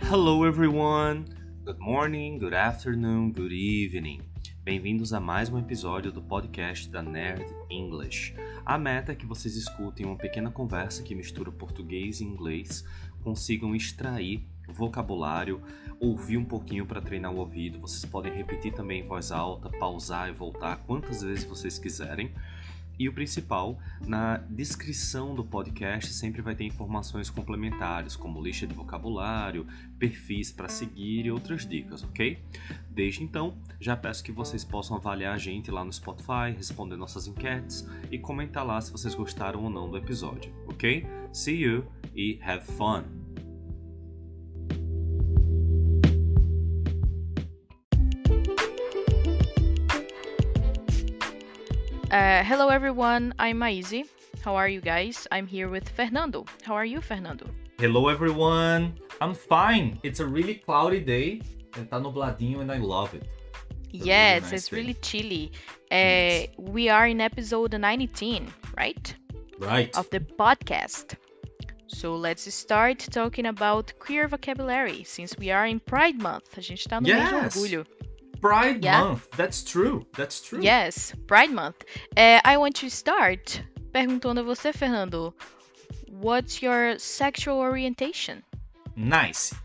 Hello everyone! Good morning, good afternoon, good evening. Bem-vindos a mais um episódio do podcast da Nerd English. A meta é que vocês escutem uma pequena conversa que mistura português e inglês, consigam extrair vocabulário, ouvir um pouquinho para treinar o ouvido. Vocês podem repetir também em voz alta, pausar e voltar quantas vezes vocês quiserem. E o principal, na descrição do podcast sempre vai ter informações complementares, como lista de vocabulário, perfis para seguir e outras dicas, ok? Desde então, já peço que vocês possam avaliar a gente lá no Spotify, responder nossas enquetes e comentar lá se vocês gostaram ou não do episódio, ok? See you e have fun! Hello everyone, I'm Maisie. How are you guys? I'm here with Fernando. How are you, Fernando? Hello everyone! I'm fine! It's a really cloudy day. Tá nubladinho and I love it. Yes, nice it's day. really chilly. Yes. We are in episode 19, right? Right. Of the podcast. So let's start talking about queer vocabulary, since we are in Pride Month. A gente tá no mês de Yes. orgulho. Pride Yeah? Month. That's true. Yes, Pride Month. I want to start perguntando a você, Fernando, what's your sexual orientation? Nice.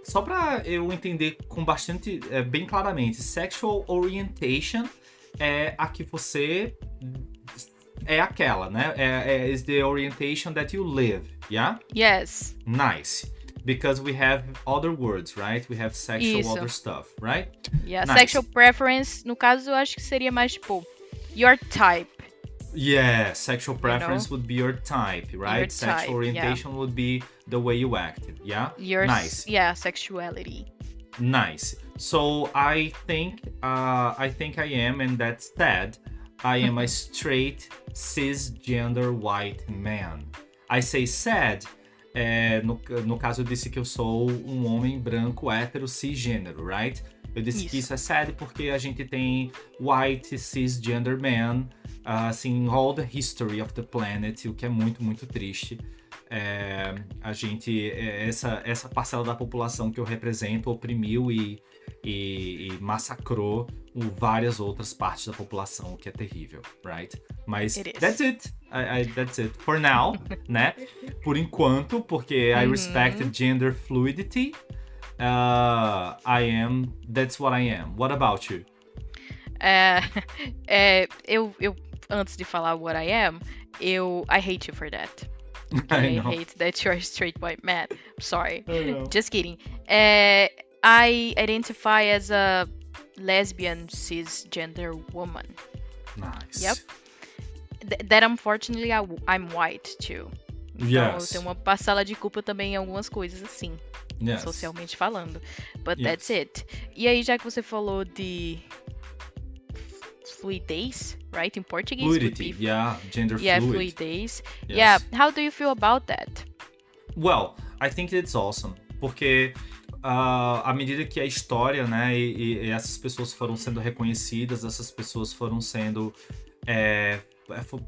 Só pra eu entender com bastante, bem claramente, sexual orientation é a que você é aquela, né? Is the orientation that you live, yeah? Yes. Nice. Because we have other words, right? We have sexual Isso. other stuff, right? Yeah, Nice. sexual preference, no caso, eu acho que seria mais tipo, your type. Yeah, sexual preference would be your type, right? Your Sexual type, orientation would be the way you acted, yeah? Your Nice. Sexuality. Nice. So I think I am, and that's sad. I am a straight cisgender white man. I say sad. No caso eu disse que eu sou um homem branco hétero cisgênero, right? Eu disse que isso é sad porque a gente tem white cisgender man, assim, in all the history of the planet, o que é muito, muito triste. A gente, essa parcela da população que eu represento oprimiu e massacrou várias outras partes da população, o que é terrível, right? Mas that's it. That's it for now, né? Por enquanto, porque I respect gender fluidity. That's what I am. What about you? Eu antes de falar what I am, I hate you for that. I hate that you're a straight white man. Sorry. Just kidding. I identify as a lesbian cisgender woman. Nice. Yep. That unfortunately I'm white too. Então eu tenho uma parcela de culpa também em algumas coisas assim, socialmente falando. But that's it. E aí, já que você falou de fluidez, right? In Portuguese Fluidity, gender fluid. Fluidez. Yes. Yeah, how do you feel about that? Well, I think it's awesome, porque à medida que a história, né, e essas pessoas foram sendo reconhecidas, essas pessoas foram sendo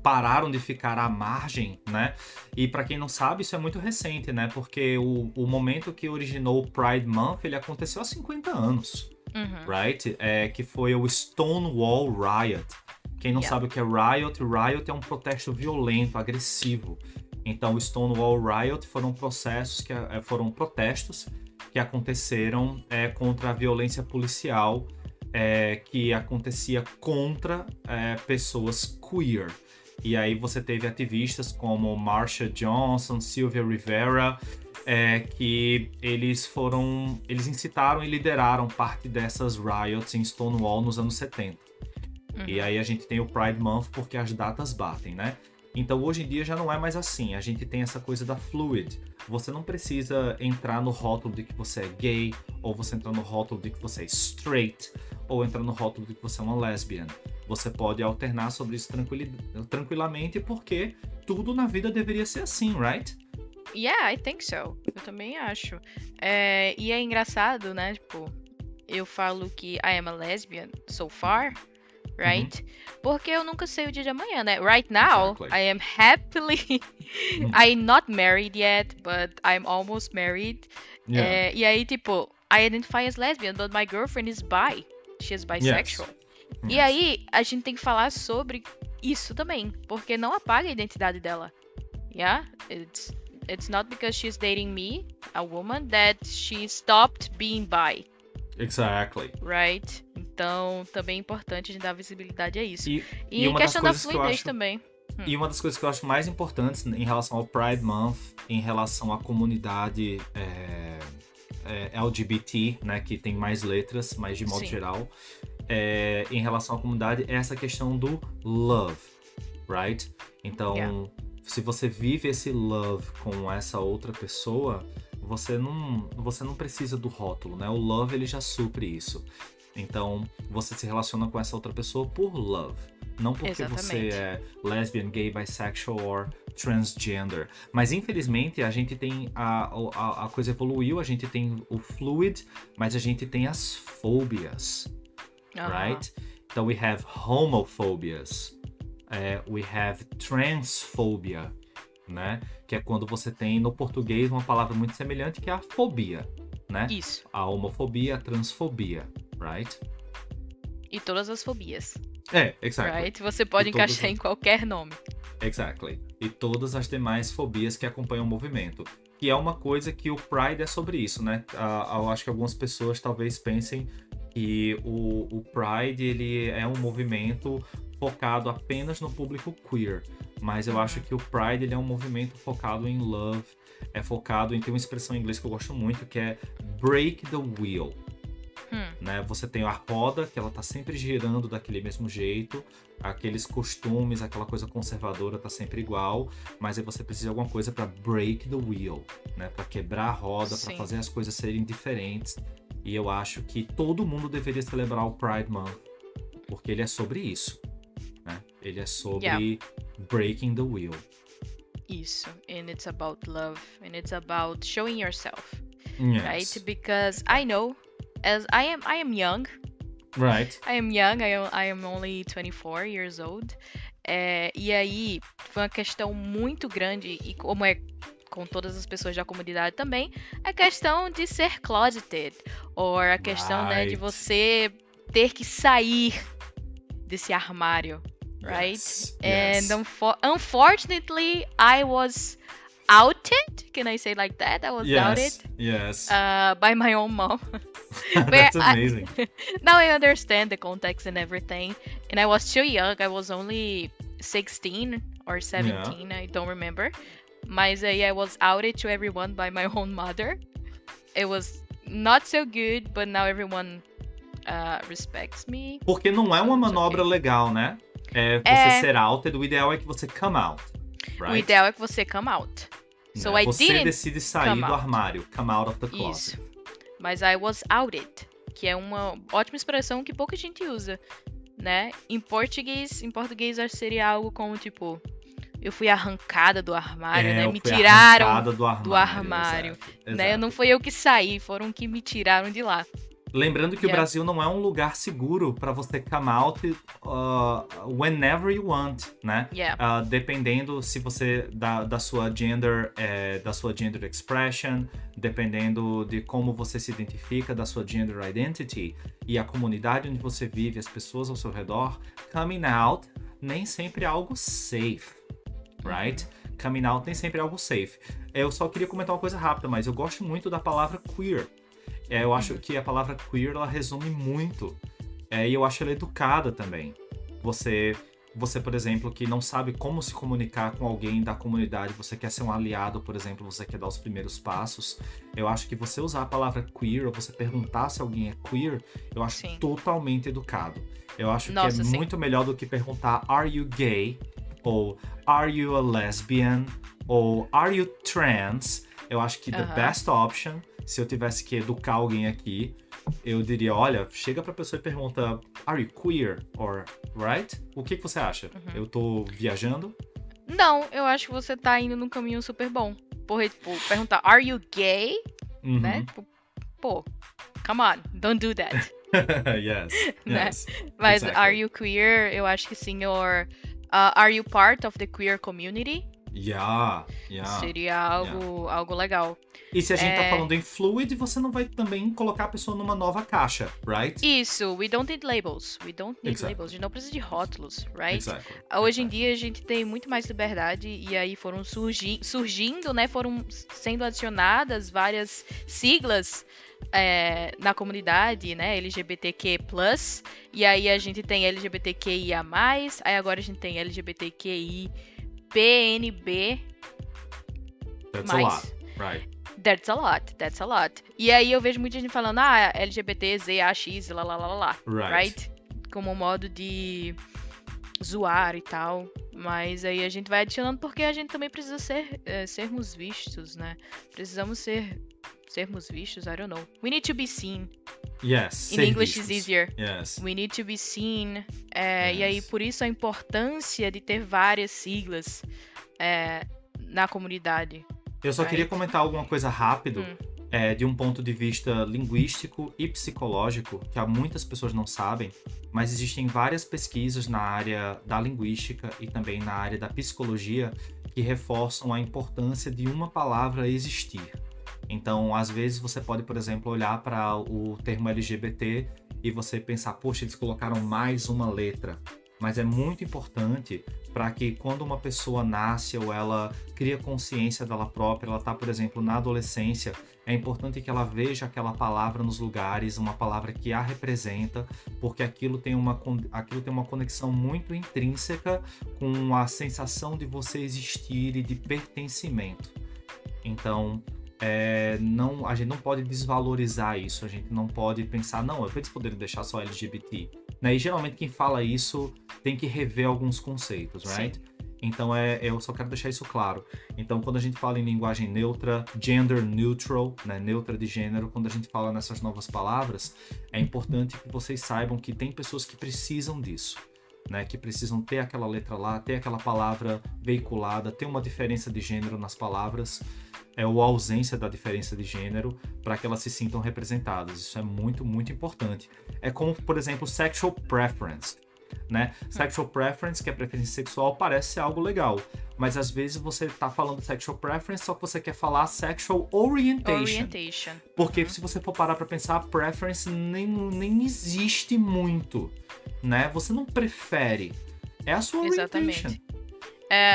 pararam de ficar à margem, né? E para quem não sabe, isso é muito recente, né? Porque o momento que originou o Pride Month, ele aconteceu há 50 anos, right? Que foi o Stonewall Riot. Quem não sabe o que é Riot é um protesto violento, agressivo. Então, o Stonewall Riot foram protestos que aconteceram contra a violência policial que acontecia contra pessoas queer. E aí você teve ativistas como Marsha Johnson, Sylvia Rivera, que eles incitaram e lideraram parte dessas riots em Stonewall nos anos 70. E aí a gente tem o Pride Month porque as datas batem, né? Então hoje em dia já não é mais assim, a gente tem essa coisa da fluid. Você não precisa entrar no rótulo de que você é gay, ou você entrar no rótulo de que você é straight, ou entrar no rótulo de que você é uma lesbian. Você pode alternar sobre isso tranquilamente, porque tudo na vida deveria ser assim, right? Yeah, I think so. Eu também acho. E é engraçado, né? Tipo, eu falo que I am a lesbian so far, right? Porque eu nunca sei o dia de amanhã, né? Right now, Exactly. I am happily... I'm not married yet, but I'm almost married. Yeah. E aí, tipo, I identify as lesbian, but my girlfriend is bi. She is bisexual. Yes. E aí, a gente tem que falar sobre isso também, porque não apaga a identidade dela. Yeah? It's not because she's dating me, a woman, that she stopped being bi. Exactly. Right? Então, também é importante a gente dar visibilidade a isso. E uma questão das da coisas que eu fluidez acho... também. E uma das coisas que eu acho mais importantes em relação ao Pride Month, em relação à comunidade LGBT, né, que tem mais letras, mas de modo geral, em relação à comunidade, é essa questão do love, right? Então, se você vive esse love com essa outra pessoa, você não precisa do rótulo, né? O love, ele já supre isso. Então, você se relaciona com essa outra pessoa por love. Não porque você é lesbian, gay, bisexual or transgender. Mas, infelizmente, a gente tem... A coisa evoluiu, a gente tem o fluid, mas a gente tem as fóbias, right? Então, we have homophobias. We have transphobia, né? Que é quando você tem, no português, uma palavra muito semelhante, que é a fobia, né? Isso. A homofobia, a transfobia, right? E todas as fobias. Exactly. Right? Você pode encaixar em qualquer nome. Exactly. E todas as demais fobias que acompanham o movimento. Que é uma coisa que o Pride é sobre isso, né? Eu acho que algumas pessoas talvez pensem que o Pride, ele é um movimento focado apenas no público queer. Mas eu acho que o Pride, ele é um movimento focado em love. É focado em ter uma expressão em inglês que eu gosto muito, que é break the wheel. Né? Você tem a roda, que ela tá sempre girando daquele mesmo jeito, aqueles costumes, aquela coisa conservadora tá sempre igual, mas aí você precisa de alguma coisa para break the wheel, né? Para quebrar a roda, para fazer as coisas serem diferentes. E eu acho que todo mundo deveria celebrar o Pride Month, porque ele é sobre isso, né? Ele é sobre breaking the wheel. Isso, and it's about love, and it's about showing yourself, right? Because I know, as I am young. Right. I am young, I am only 24 years old. E aí, foi uma questão muito grande, e como é com todas as pessoas da comunidade também, a questão de ser closeted, ou a questão, né, de você ter que sair desse armário, right? Yes. And unfortunately, I was outed. Can I say like that? I was outed. Yes. By my own mom. That's amazing. Now I understand the context and everything. And I was too young. I was only 16 or 17. I don't remember. Mas aí I was outed to everyone by my own mother. It was not so good, but now everyone respects me. Porque não é uma manobra legal, né? Você ser outed, o ideal é que você come out, right? O ideal é que você come out. So I você decide sair do armário, come out of the closet. Isso. Mas I was outed, que é uma ótima expressão que pouca gente usa, né? Em português seria algo como tipo, eu fui arrancada do armário, né? Me tiraram do armário, né? Não foi eu que saí, foram que me tiraram de lá. Lembrando que o Brasil não é um lugar seguro para você come out whenever you want, né? Dependendo se você da sua gender expression, dependendo de como você se identifica, da sua gender identity e a comunidade onde você vive, as pessoas ao seu redor, coming out nem sempre é algo safe, right? Coming out nem sempre é algo safe. Eu só queria comentar uma coisa rápida, mas eu gosto muito da palavra queer. Eu acho que a palavra queer, ela resume muito. E eu acho ela educada também. Você, por exemplo, que não sabe como se comunicar com alguém da comunidade, você quer ser um aliado, por exemplo, você quer dar os primeiros passos. Eu acho que você usar a palavra queer, ou você perguntar se alguém é queer, eu acho totalmente educado. Eu acho que é muito melhor do que perguntar, are you gay? Ou are you a lesbian? Ou are you trans? Eu acho que the best option, se eu tivesse que educar alguém aqui, eu diria, olha, chega pra pessoa e pergunta, are you queer? Or, right? O que você acha? Eu tô viajando? Não, eu acho que você tá indo num caminho super bom. Porra, tipo, perguntar, are you gay? Né? Pô, come on, don't do that. yes. Mas exactly. Are you queer? Eu acho que sim. Or are you part of the queer community? Seria algo legal. E se a gente tá falando em fluid, você não vai também colocar a pessoa numa nova caixa, right? Isso, we don't need labels. A gente não precisa de rótulos, right? Hoje em dia a gente tem muito mais liberdade e aí foram surgindo, né? Foram sendo adicionadas várias siglas na comunidade, né? LGBTQ+, e aí a gente tem LGBTQIA+, aí agora a gente tem LGBTQI PNB+. That's a lot, right? That's a lot. E aí eu vejo muita gente falando, LGBT, Z, AX, lá, right? Como um modo de zoar e tal. Mas aí a gente vai adicionando porque a gente também precisa sermos vistos, né? Precisamos sermos vistos, I don't know. We need to be seen. Yes. In English is easier. Yes. We need to be seen. E aí por isso a importância de ter várias siglas na comunidade. Eu só queria comentar alguma coisa rápido, de um ponto de vista linguístico e psicológico, que muitas pessoas não sabem, mas existem várias pesquisas na área da linguística e também na área da psicologia que reforçam a importância de uma palavra existir. Então, às vezes você pode, por exemplo, olhar para o termo LGBT e você pensar, poxa, eles colocaram mais uma letra. Mas é muito importante para que quando uma pessoa nasce ou ela cria consciência dela própria, ela está, por exemplo, na adolescência, é importante que ela veja aquela palavra nos lugares, uma palavra que a representa, porque aquilo tem uma conexão muito intrínseca com a sensação de você existir e de pertencimento. Então, a gente não pode desvalorizar isso, a gente não pode pensar, eles poderiam deixar só LGBT. Né? E geralmente quem fala isso tem que rever alguns conceitos, right? Sim. Então eu só quero deixar isso claro. Então quando a gente fala em linguagem neutra, gender neutral, né? Neutra de gênero, quando a gente fala nessas novas palavras, é importante que vocês saibam que tem pessoas que precisam disso. Né, que precisam ter aquela letra lá, ter aquela palavra veiculada, ter uma diferença de gênero nas palavras, ou a ausência da diferença de gênero, para que elas se sintam representadas. Isso é muito, muito importante. É como, por exemplo, sexual preference. Né? Sexual preference, que é preferência sexual, parece ser algo legal, mas às vezes você tá falando sexual preference, só que você quer falar sexual orientation. Porque se você for parar pra pensar, preference nem existe muito, né? Você não prefere, é a sua orientation.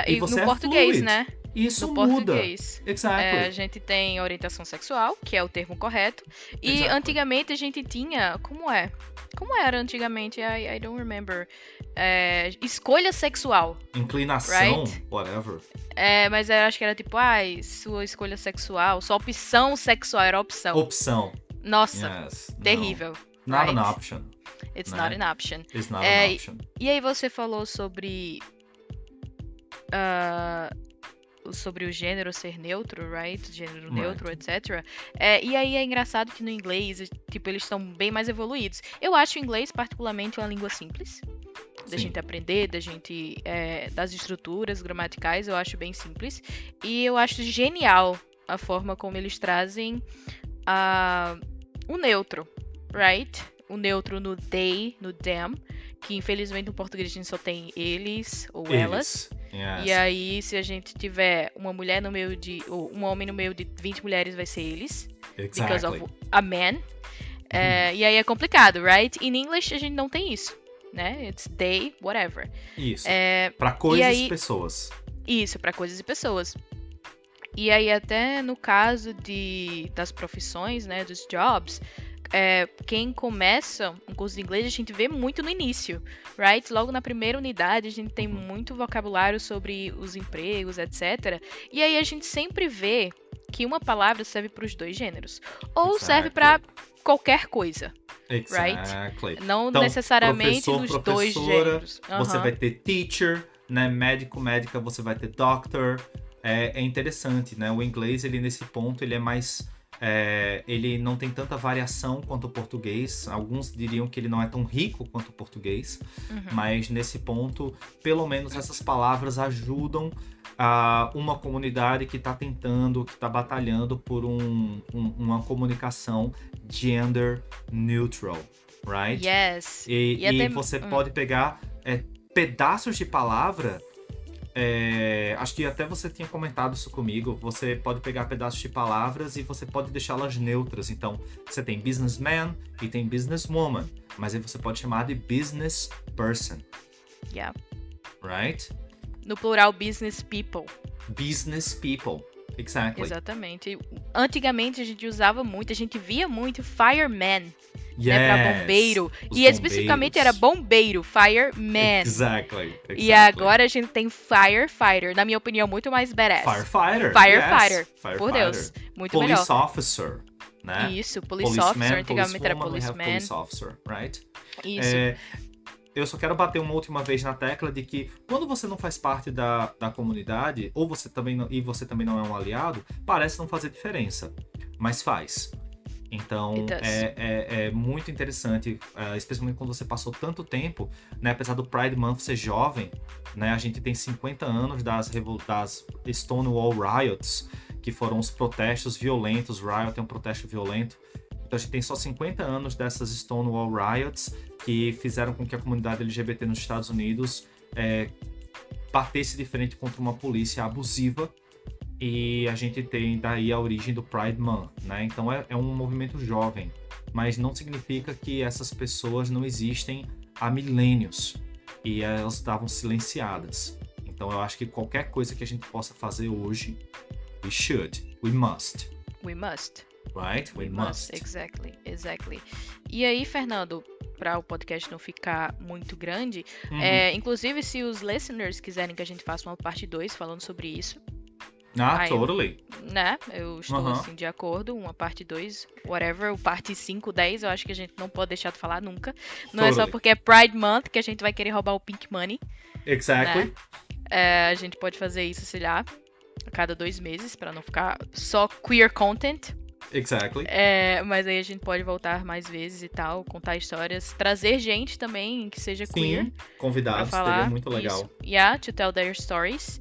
E você no português, fluid. Né? Isso no muda. Português. Exactly. A gente tem orientação sexual, que é o termo correto. E antigamente a gente tinha... Como era antigamente? I don't remember. Escolha sexual. Inclinação, right? Whatever. Mas eu acho que era tipo, sua escolha sexual, sua opção sexual era opção. Opção. Nossa, terrível. Not an option. It's not an option. It's not an option. E aí você falou sobre o gênero ser neutro, right? Gênero neutro, etc. E aí é engraçado que no inglês, tipo, eles são bem mais evoluídos. Eu acho o inglês, particularmente, uma língua simples. Da gente aprender, das estruturas gramaticais, eu acho bem simples. E eu acho genial a forma como eles trazem o neutro, right? O neutro no they, no them, que infelizmente no português a gente só tem eles ou elas. Yes. E aí, se a gente tiver uma mulher no meio ou um homem no meio de 20 mulheres, vai ser eles. Exactly. Because of a man. E aí é complicado, right? In English a gente não tem isso, né? It's they, whatever. Isso. Pra coisas e pessoas. Isso, pra coisas e pessoas. E aí até no caso das profissões, né? Dos jobs... quem começa um curso de inglês, a gente vê muito no início, right? Logo na primeira unidade, a gente tem muito vocabulário sobre os empregos, etc. E aí a gente sempre vê que uma palavra serve para os dois gêneros. Ou serve para qualquer coisa, right? Não então, necessariamente nos dois gêneros. Você vai ter teacher, né? Médico, médica, você vai ter doctor. É interessante, né? O inglês, ele nesse ponto, ele é mais... ele não tem tanta variação quanto o português. Alguns diriam que ele não é tão rico quanto o português, mas nesse ponto, pelo menos essas palavras ajudam uma comunidade que está tentando, que está batalhando por uma comunicação gender neutral, right? Yes. E você pode pegar pedaços de palavra acho que até você tinha comentado isso comigo, você pode pegar pedaços de palavras e você pode deixá-las neutras. Então, você tem businessman e tem businesswoman, mas aí você pode chamar de business person. Yeah. Right? No plural, business people. Business people. Exactly. Exatamente. Antigamente a gente usava muito, a gente via muito fireman, Yes. né, pra bombeiro. E especificamente era bombeiro, fireman. Exactly. E agora a gente tem firefighter, na minha opinião, muito mais badass. Firefighter. Firefighter. Yes. Firefighter. Por Deus, muito Police melhor. Police officer, né? Isso, police officer, antigamente era policeman. Police officer, right? Isso. Eu só quero bater uma última vez na tecla de que quando você não faz parte da comunidade, ou você também não, e você também não é um aliado, parece não fazer diferença, mas faz. Então é muito interessante, especialmente quando você passou tanto tempo, né? Apesar do Pride Month ser jovem, né? A gente tem 50 anos das Stonewall Riots, que foram os protestos violentos. Riot é um protesto violento. Então a gente tem só 50 anos dessas Stonewall Riots que fizeram com que a comunidade LGBT nos Estados Unidos batesse de frente contra uma polícia abusiva, e a gente tem daí a origem do Pride Month, né? Então é um movimento jovem, mas não significa que essas pessoas não existem há milênios e elas estavam silenciadas. Então eu acho que qualquer coisa que a gente possa fazer hoje, we must. Right? We must. Exactly. E aí, Fernando, para o podcast não ficar muito grande, inclusive se os listeners quiserem que a gente faça uma parte 2 falando sobre isso. Totally. Né? Eu estou assim de acordo, uma parte 2, whatever, o parte 5, 10, eu acho que a gente não pode deixar de falar nunca. Não Totally. É só porque é Pride Month que a gente vai querer roubar o Pink Money. Exactly. Né? A gente pode fazer isso, sei lá, a cada 2 meses, para não ficar só queer content. Exactly. Mas aí a gente pode voltar mais vezes e tal, contar histórias, trazer gente também que seja queer. Convidados, seria muito legal. Isso. Yeah, to tell their stories.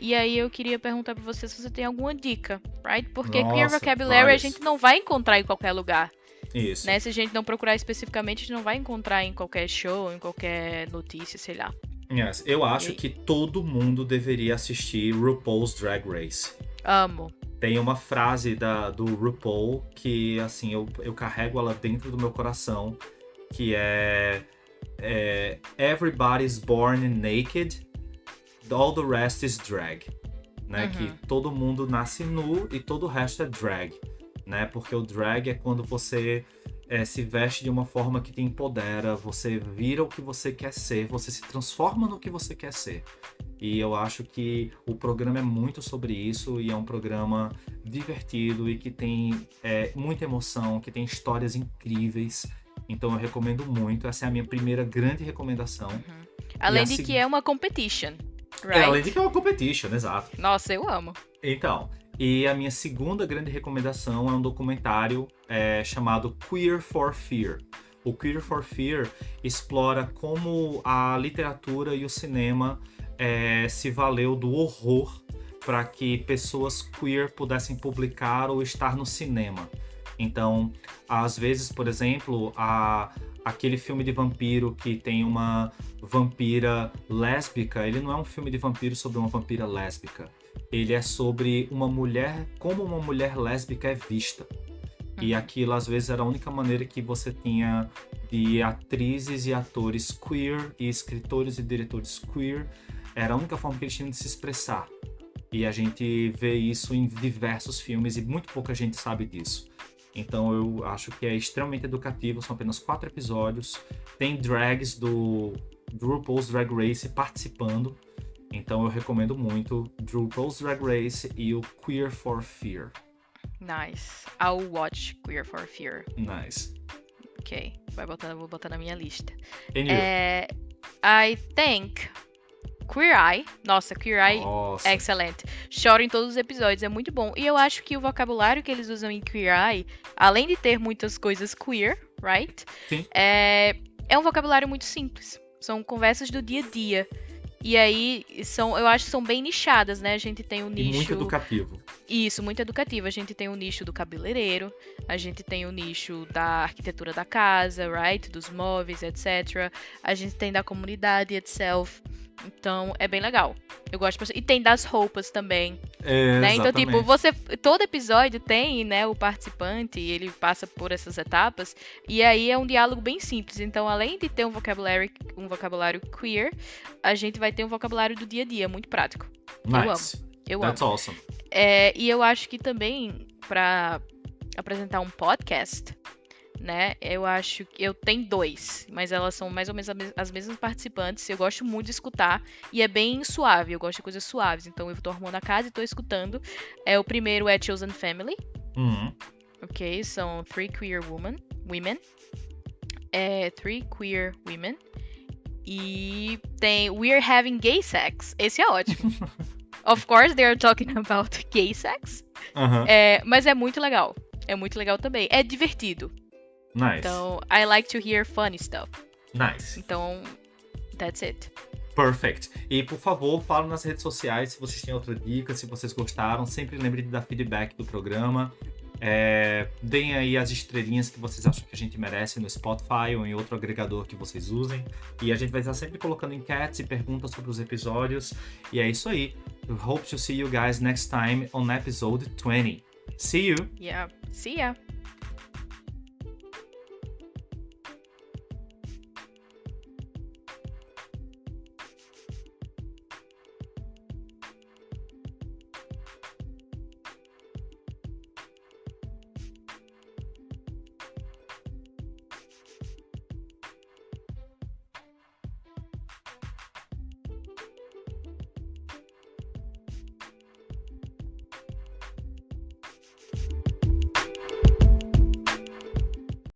E aí eu queria perguntar pra você se você tem alguma dica, right? Porque queer vocabulary a gente não vai encontrar em qualquer lugar. Isso. Né? Se a gente não procurar especificamente, a gente não vai encontrar em qualquer show, em qualquer notícia, sei lá. Yes. Eu acho que todo mundo deveria assistir RuPaul's Drag Race. Amo. Tem uma frase do RuPaul que, assim, eu carrego ela dentro do meu coração, que é Everybody's born naked, all the rest is drag. Né? Que todo mundo nasce nu e todo o resto é drag. Né? Porque o drag é quando você se veste de uma forma que te empodera, você vira o que você quer ser, você se transforma no que você quer ser. E eu acho que o programa é muito sobre isso, e é um programa divertido e que tem muita emoção, que tem histórias incríveis. Então eu recomendo muito, essa é a minha primeira grande recomendação. Além de que é uma competition, right? Além de que é uma competition, exato. Nossa, eu amo. Então, e a minha segunda grande recomendação é um documentário chamado Queer for Fear. O Queer for Fear explora como a literatura e o cinema se valeu do horror para que pessoas queer pudessem publicar ou estar no cinema. Então, às vezes, por exemplo, aquele filme de vampiro que tem uma vampira lésbica, ele não é um filme de vampiro sobre uma vampira lésbica. Ele é sobre uma mulher, como uma mulher lésbica é vista. E aquilo, às vezes, era a única maneira que você tinha de atrizes e atores queer e escritores e diretores queer. Era a única forma que eles tinham de se expressar. E a gente vê isso em diversos filmes e muito pouca gente sabe disso. Então eu acho que é extremamente educativo, são apenas 4 episódios. Tem drags do RuPaul's Drag Race participando. Então eu recomendo muito RuPaul's Drag Race e o Queer for Fear. Nice. I'll watch Queer for Fear. Nice. Ok, vou botar na minha lista. And you? I think Queer Eye. Nossa, Queer Eye é excelente. Choro em todos os episódios, é muito bom. E eu acho que o vocabulário que eles usam em Queer Eye, além de ter muitas coisas queer, right? Sim. É um vocabulário muito simples. São conversas do dia a dia. E aí, eu acho que são bem nichadas, né? A gente tem o nicho... E muito educativo. Isso, muito educativo. A gente tem o nicho do cabeleireiro, a gente tem o nicho da arquitetura da casa, right? Dos móveis, etc. A gente tem da comunidade itself. Então, é bem legal. Eu gosto bastante. E tem das roupas também. Né? Então, tipo, todo episódio tem, né, o participante, e ele passa por essas etapas, e aí é um diálogo bem simples. Então, além de ter um vocabulário queer, a gente vai ter um vocabulário do dia a dia, muito prático. Nice. Eu That's amo. Awesome. E eu acho que também, pra apresentar um podcast, né, eu acho que eu tenho 2, mas elas são mais ou menos as mesmas participantes. Eu gosto muito de escutar e é bem suave, eu gosto de coisas suaves, então eu tô arrumando a casa e tô escutando. O primeiro é Chosen Family. Ok, são 3 queer women. 3 queer women. E tem We're Having Gay Sex. Esse é ótimo. Of course, they are talking about gay sex. Mas é muito legal. É muito legal também. É divertido. Nice. Então, I like to hear funny stuff. Nice. Então, that's it. Perfect. E, por favor, falem nas redes sociais se vocês têm outra dica, se vocês gostaram. Sempre lembre de dar feedback do programa. Deem aí as estrelinhas que vocês acham que a gente merece no Spotify ou em outro agregador que vocês usem. E a gente vai estar sempre colocando enquetes e perguntas sobre os episódios. E é isso aí. We hope to see you guys next time on episode 20. See you! Yeah, see ya!